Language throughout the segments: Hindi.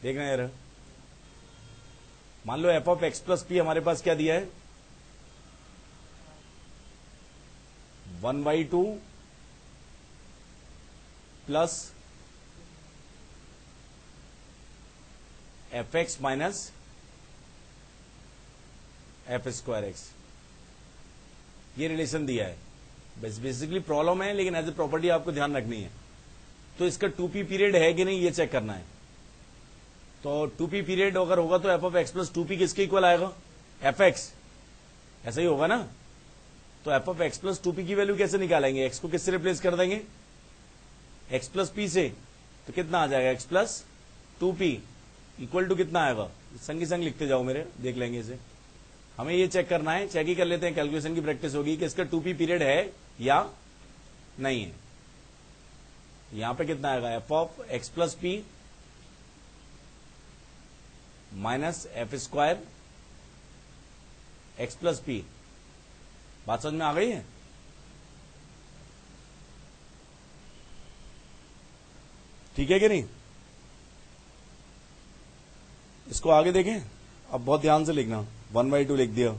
देखना यार, मान लो F of X plus P हमारे पास क्या दिया है, 1/2 plus F X minus F square X, ये रिलेशन दिया है। बेसिकली प्रॉब्लम है, लेकिन एज ए प्रॉपर्टी आपको ध्यान रखनी है। तो इसका 2p पीरियड है कि नहीं ये चेक करना है। तो 2p पीरियड अगर होगा तो F of X plus 2p किसके इक्वल आएगा, एफ एक्स, ऐसा ही होगा ना। तो F of X plus 2p की वैल्यू कैसे निकालेंगे, एक्स को किससे रिप्लेस कर देंगे, एक्स प्लस पी से। तो कितना आ जाएगा, x plus 2p equal to कितना आएगा, संग संग लिखते जाओ मेरे, देख लेंगे इसे। हमें ये चेक करना है, चेक ही कर लेते हैं, कैलकुलेशन की प्रैक्टिस होगी कि इसका 2p पीरियड है या नहीं है। यहां पे कितना आएगा, F of X plus P minus F square X plus P. बात समझ में आ गई है। ठीक है कि नहीं, इसको आगे देखें। अब बहुत ध्यान से लिखना, 1/2 लिख दिया,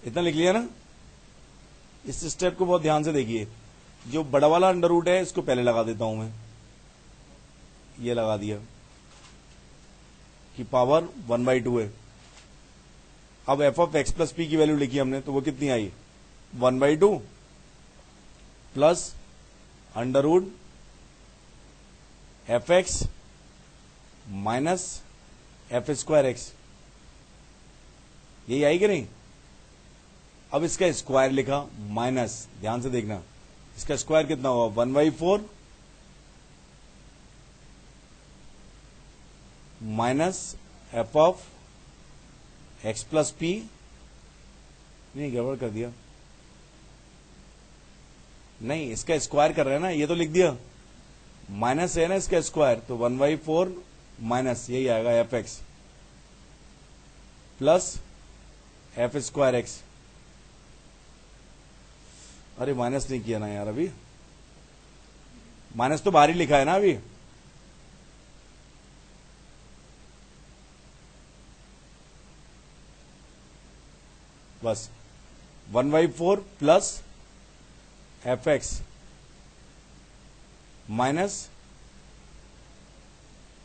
इतना लिख लिया ना। इस स्टेप को बहुत ध्यान से देखिए। जो बड़ा वाला अंडर रूट है इसको पहले लगा देता हूं मैं, ये लगा दिया कि पावर 1/2 है। अब F of X plus P की वैल्यू लिखी हमने, तो वो कितनी आई, 1/2 plus under root F X minus F square X, यही आई कि नहीं। अब इसका स्क्वायर लिखा माइनस, ध्यान से देखना, इसका स्क्वायर कितना हुआ, 1/4 minus F of X plus P, नहीं गड़बड़ कर दिया, नहीं इसका स्क्वायर कर रहे हैं ना, ये तो लिख दिया, माइनस है ना इसका स्क्वायर, तो 1/4 माइनस यही आएगा F X plus F square x. अरे माइनस नहीं किया ना यार, अभी माइनस तो बाहर ही लिखा है ना अभी। बस 1/4 plus F X minus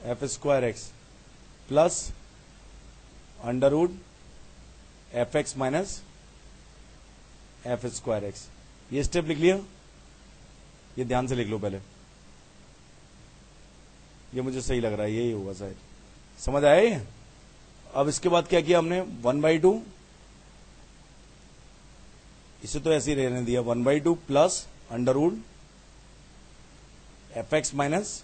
F square X plus under root F X minus F square X. ये स्टेप लिख लिया, ये ध्यान से लिख लो पहले, ये मुझे सही लग रहा है, यही होगा शायद, समझ आया ये। अब इसके बाद क्या किया हमने, 1/2, इसे तो ऐसे ही रहने दिया, 1/2 plus under root F X minus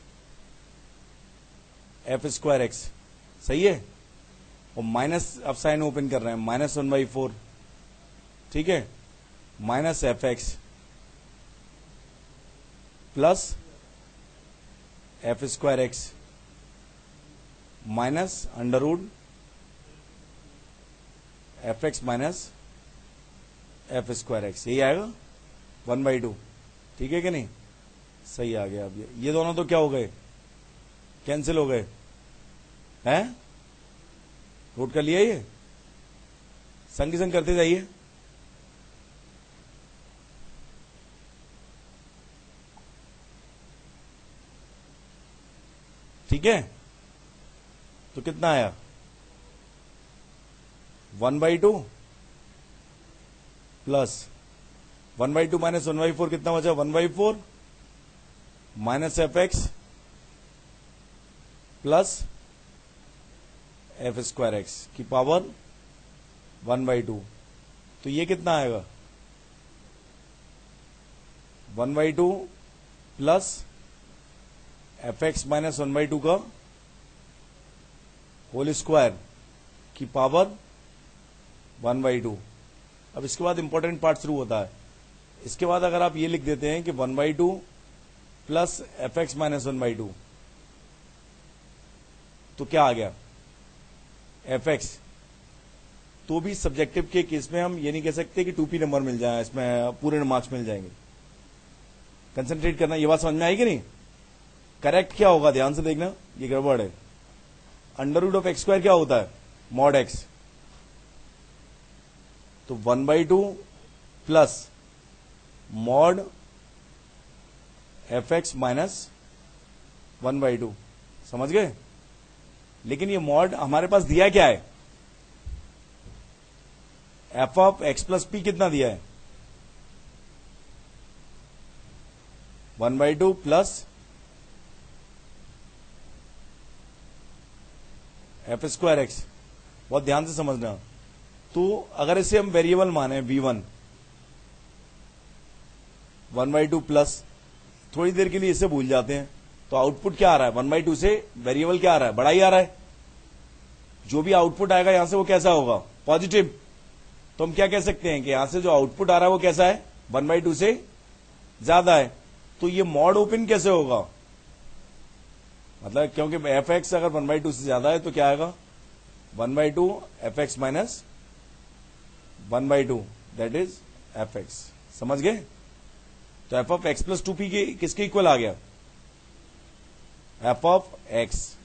F square X, सही है। और माइनस, अब साइन ओपन कर रहे हैं, माइनस 1/4, ठीक है, minus F X plus F square X minus under root F X minus F square X, यही आएगा 1/2, ठीक है कि नहीं, सही आ गया। अब ये दोनों तो क्या हो गए, कैंसिल हो गए हैं, नोट कर लिया, ये संग संग करते जाइए। ठीक है, तो कितना आया, 1/2 प्लस 1/2 माइनस 1/4 कितना बचा, 1/4 minus F X plus F square x की पावर 1/2। तो ये कितना आएगा, 1/2 प्लस एफ एक्स माइनस 1/2 का होल स्क्वायर की पावर 1/2। अब इसके बाद इंपॉर्टेंट पार्ट शुरू होता है। इसके बाद अगर आप ये लिख देते हैं कि 1/2 प्लस एफ एक्स माइनस 1/2, तो क्या आ गया, एफ एक्स। तो भी सब्जेक्टिव के केस में हम ये नहीं कह सकते कि 2p नंबर मिल जाए, इसमें पूरे मार्क्स मिल जाएंगे। कंसंट्रेट करना, ये बात समझ में आएगी नहीं। करेक्ट क्या होगा, ध्यान से देखना, ये गड़बड़ है। Under root of X square क्या होता है, मॉड एक्स। तो 1/2 plus mod F X minus 1/2, समझ गए। लेकिन ये मॉड हमारे पास दिया क्या है, F of X plus P कितना दिया है, 1/2 प्लस एफ स्क्वायर एक्स। बहुत ध्यान से समझना। तो अगर इसे हम वेरिएबल माने v1, 1/2 प्लस, थोड़ी देर के लिए इसे भूल जाते हैं, तो आउटपुट क्या आ रहा है, 1/2 से वेरिएबल क्या आ रहा है, बड़ा ही आ रहा है। जो भी आउटपुट आएगा यहां से वो कैसा होगा, पॉजिटिव। तो हम क्या कह सकते हैं कि यहां से जो आउटपुट आ रहा है वो कैसा है, 1/2 से ज्यादा है। तो ये मॉड ओपन कैसे होगा, मतलब क्योंकि एफ एक्स अगर 1/2 से ज्यादा है तो क्या आएगा, 1/2 F X minus 1/2, that is F x. समझ गए। तो F of X plus 2p के किसके इक्वल आ गया, एफ ऑफ एक्स